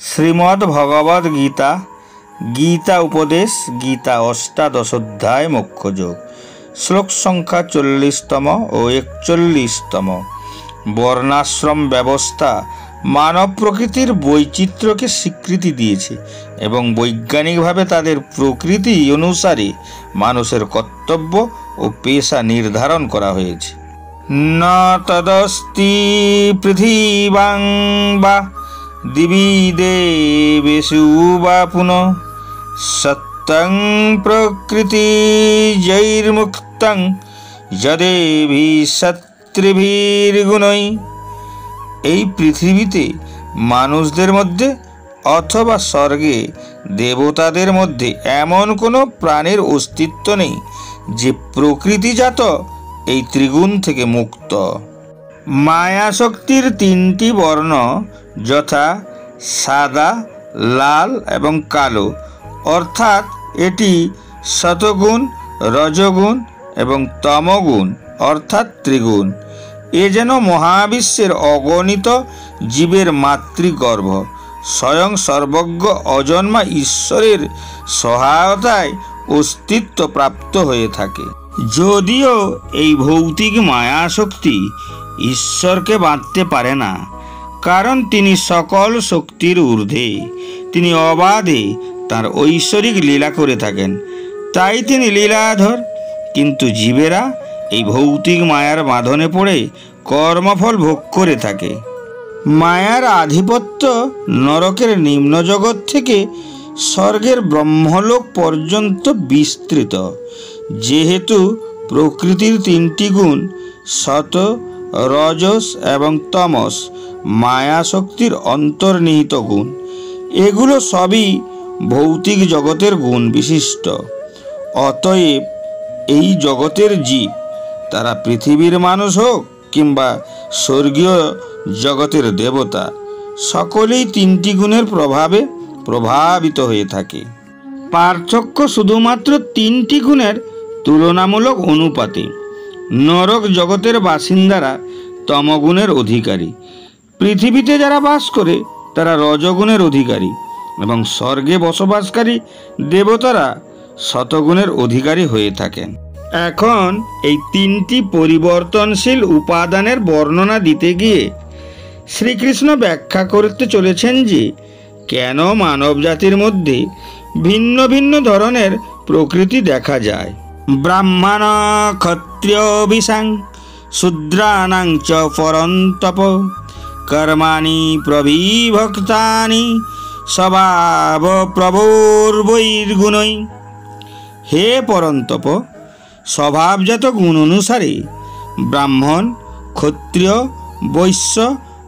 শ্রীমদ্ ভগবদ গীতা, গীতা উপদেশ, গীতা অষ্টাদশ অধ্যায় মোক্ষযোগ, শ্লোক সংখ্যা 40তম ও 41তম। বর্ণাশ্রম ব্যবস্থা মানব প্রকৃতির বৈচিত্র্যকে স্বীকৃতি দিয়েছে এবং বৈজ্ঞানিকভাবে তাদের প্রকৃতি অনুসারে মানুষের কর্তব্য ও পেশা নির্ধারণ করা হয়েছে। ন তদস্তি পৃথিবাং বা দিবি দেবেষু বা পুনঃ সত্যং প্রকৃতি জৈর্মুক্তং যদেভি সত্রিভির্গুণৈ। এই পৃথিবীতে মানুষদের মধ্যে অথবা স্বর্গে দেবতাদের মধ্যে এমন কোনো প্রাণীর অস্তিত্ব নেই যে প্রকৃতিজাত এই ত্রিগুণ থেকে মুক্ত। মায়াশক্তির তিনটি বর্ণ যথা সাদা, লাল এবং কালো, অর্থাৎ এটি সতগুণ, রজগুণ এবং তমগুণ অর্থাৎ ত্রিগুণ। এ যেন মহাবিশ্বের অগণিত জীবের মাতৃগর্ভ, স্বয়ং সর্বজ্ঞ অজন্মা ঈশ্বরের সহায়তায় অস্তিত্ব প্রাপ্ত হয়ে থাকে। যদিও এই ভৌতিক মায়াশক্তি ঈশ্বরকে বাঁধতে পারে না, কারণ তিনি সকল শক্তির ঊর্ধ্বে, তিনি অবাধে তার ঐশ্বরিক লীলা করে থাকেন, তাই তিনি লীলাধর। কিন্তু জীবেরা এই ভৌতিক মায়ার বাঁধনে পড়ে কর্মফল ভোগ করে থাকে। মায়ার আধিপত্য নরকের নিম্ন জগৎ থেকে স্বর্গের ব্রহ্মলোক পর্যন্ত বিস্তৃত। যেহেতু প্রকৃতির তিনটি গুণ সত, রজস এবং তমস মায়া শক্তির অন্তর্নিহিত গুণ, এগুলো সবই ভৌতিক জগতের গুণ বিশিষ্ট। অতএব এই জগতের জীব, তারা পৃথিবীর মানুষ হোক কিংবা স্বর্গীয় জগতের দেবতা, সকলেই তিনটি গুণের প্রভাবে প্রভাবিত হয়ে থাকে। পার্থক্য শুধুমাত্র তিনটি গুণের তুলনামূলক অনুপাতে। নরক জগতের বাসিন্দারা তমগুণের অধিকারী, পৃথিবীতে যারা বাস করে তারা রজগুণের অধিকারী এবং স্বর্গে বসবাসকারী দেবতারা শতগুণের অধিকারী হয়ে থাকেন। এখন এই তিনটি পরিবর্তনশীল উপাদানের বর্ণনা দিতে গিয়ে শ্রীকৃষ্ণ ব্যাখ্যা করতে চলেছেন যে কেন মানব জাতির মধ্যে ভিন্ন ভিন্ন ধরনের প্রকৃতি দেখা যায়। ব্রাহ্মণ ক্ষত্রিয় বিশাং শূদ্রাণাং চ পরন্তপ কর্মাণি প্রবিভক্তানি স্বভাব প্রভোর্বৈর্গুণৈ। হে পরন্তপ, স্বভাবজাত গুণ অনুসারে ব্রাহ্মণ, ক্ষত্রিয়, বৈশ্য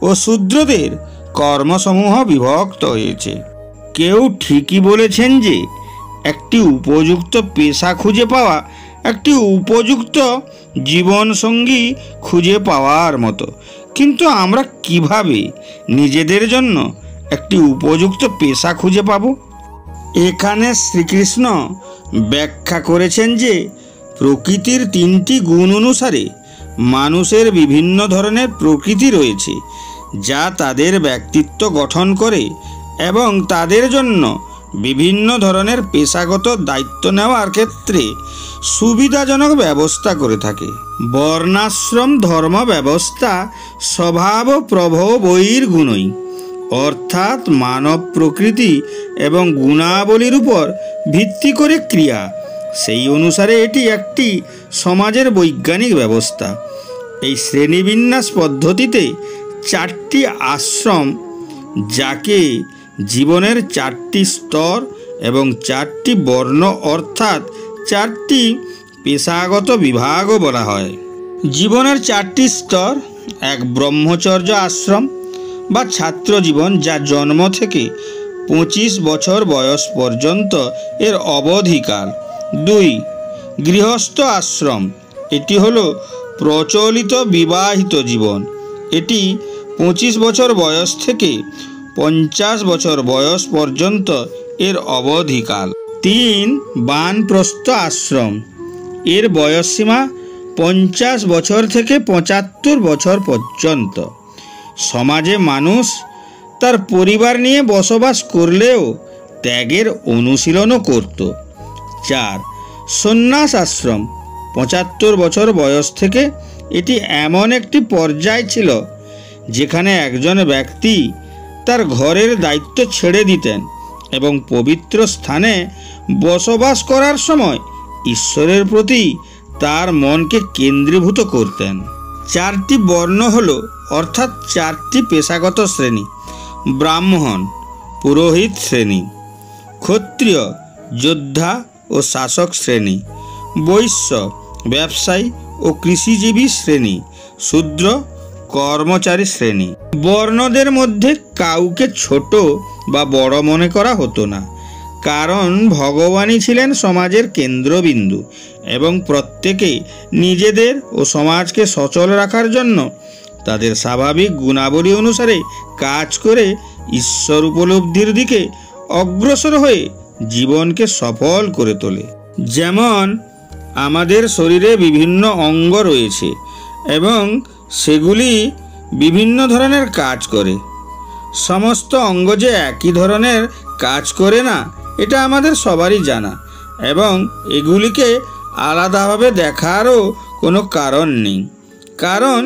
ও শূদ্রদের কর্মসমূহ বিভক্ত হয়েছে। কেউ ঠিকই বলেছেন যে একটি উপযুক্ত পেশা খুঁজে পাওয়া একটি উপযুক্ত জীবনসঙ্গী খুঁজে পাওয়ার মতো, কিন্তু আমরা কিভাবে নিজেদের জন্য একটি উপযুক্ত পেশা খুঁজে পাব? এখানে শ্রীকৃষ্ণ ব্যাখ্যা করেছেন যে প্রকৃতির তিনটি গুণ অনুসারে মানুষের বিভিন্ন ধরনের প্রকৃতি রয়েছে, যা তাদের ব্যক্তিত্ব গঠন করে এবং তাদের জন্য বিভিন্ন ধরনের পেশাগত দায়িত্ব নেওয়ার ক্ষেত্রে সুবিধাজনক ব্যবস্থা করে থাকে। বর্ণাশ্রম ধর্ম ব্যবস্থা স্বভাব প্রভবৈর্গুণৈ, অর্থাৎ মানব প্রকৃতি এবং গুণাবলীর উপর ভিত্তি করে ক্রিয়া। সেই অনুসারে এটি একটি সমাজের বৈজ্ঞানিক ব্যবস্থা। এই শ্রেণীবিন্যাস পদ্ধতিতে চারটি আশ্রম, যাকে জীবনের চারটি স্তর এবং চারটি বর্ণ অর্থাৎ চারটি পেশাগত বিভাগও বলা হয়। জীবনের চারটি স্তর: এক, ব্রহ্মচর্য আশ্রম বা ছাত্র জীবন, যা জন্ম থেকে 25 বছর বয়স পর্যন্ত এর অবধিকাল। 2, গৃহস্থ আশ্রম, এটি হলো প্রচলিত বিবাহিত জীবন, এটি 25 বছর বয়স থেকে 50 বছর বয়স পর্যন্ত এর অবধিকাল। 3, বানপ্রস্থ আশ্রম, এর বয়সসীমা 50 বছর থেকে 75 বছর পর্যন্ত। সমাজে মানুষ তার পরিবার নিয়ে বসবাস করলেও ত্যাগের অনুশীলনও করত। 4. সন্ন্যাস আশ্রম। 75 বছর বয়স থেকে এটি এমন একটি পর্যায় ছিল যেখানে একজন ব্যক্তি তার ঘরের দায়িত্ব ছেড়ে দিতেন এবং পবিত্র স্থানে বসবাস করার সময় ঈশ্বরের প্রতি তার মনকে কেন্দ্রীভূত করতেন। 4টি বর্ণ হল অর্থাৎ 4টি পেশাগত শ্রেণী: ব্রাহ্মণ পুরোহিত শ্রেণী, ক্ষত্রিয় যোদ্ধা ও শাসক শ্রেণী, বৈশ্য ব্যবসায়ী ও কৃষিজীবী শ্রেণী, শূদ্র কর্মচারী শ্রেণী। বর্ণদের মধ্যে কাউকে ছোট বা বড় মনে করা হতো না, কারণ ভগবানই ছিলেন সমাজের কেন্দ্রবিন্দু এবং প্রত্যেকে নিজেদের ও সমাজকে সচল রাখার জন্য তাদের স্বাভাবিক গুণাবলী অনুসারে কাজ করে ঈশ্বর উপলব্ধির দিকে অগ্রসর হয়ে জীবনকে সফল করে তোলে। যেমন আমাদের শরীরে বিভিন্ন অঙ্গ রয়েছে এবং সেগুলি বিভিন্ন ধরনের কাজ করে। সমস্ত অঙ্গ যে একই ধরনের কাজ করে না, এটা আমাদের সবারই জানা এবং এগুলিকে আলাদাভাবে দেখারও কোনো কারণ নেই, কারণ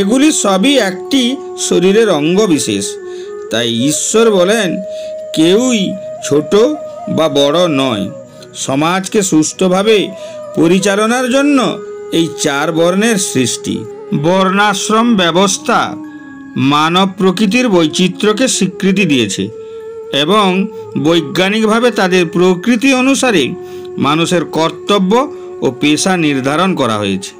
এগুলি সবই একটি শরীরের অঙ্গ বিশেষ। তাই ঈশ্বর বলেন, কেউই ছোট বা বড় নয়। সমাজকে সুষ্ঠুভাবে পরিচালনার জন্য এই 4 বর্ণের সৃষ্টি। বর্ণাশ্রম ব্যবস্থা মানব প্রকৃতির বৈচিত্র্যকে স্বীকৃতি দিয়েছে এবং বৈজ্ঞানিকভাবে তাদের প্রকৃতি অনুসারে মানুষের কর্তব্য ও পেশা নির্ধারণ করা হয়েছে।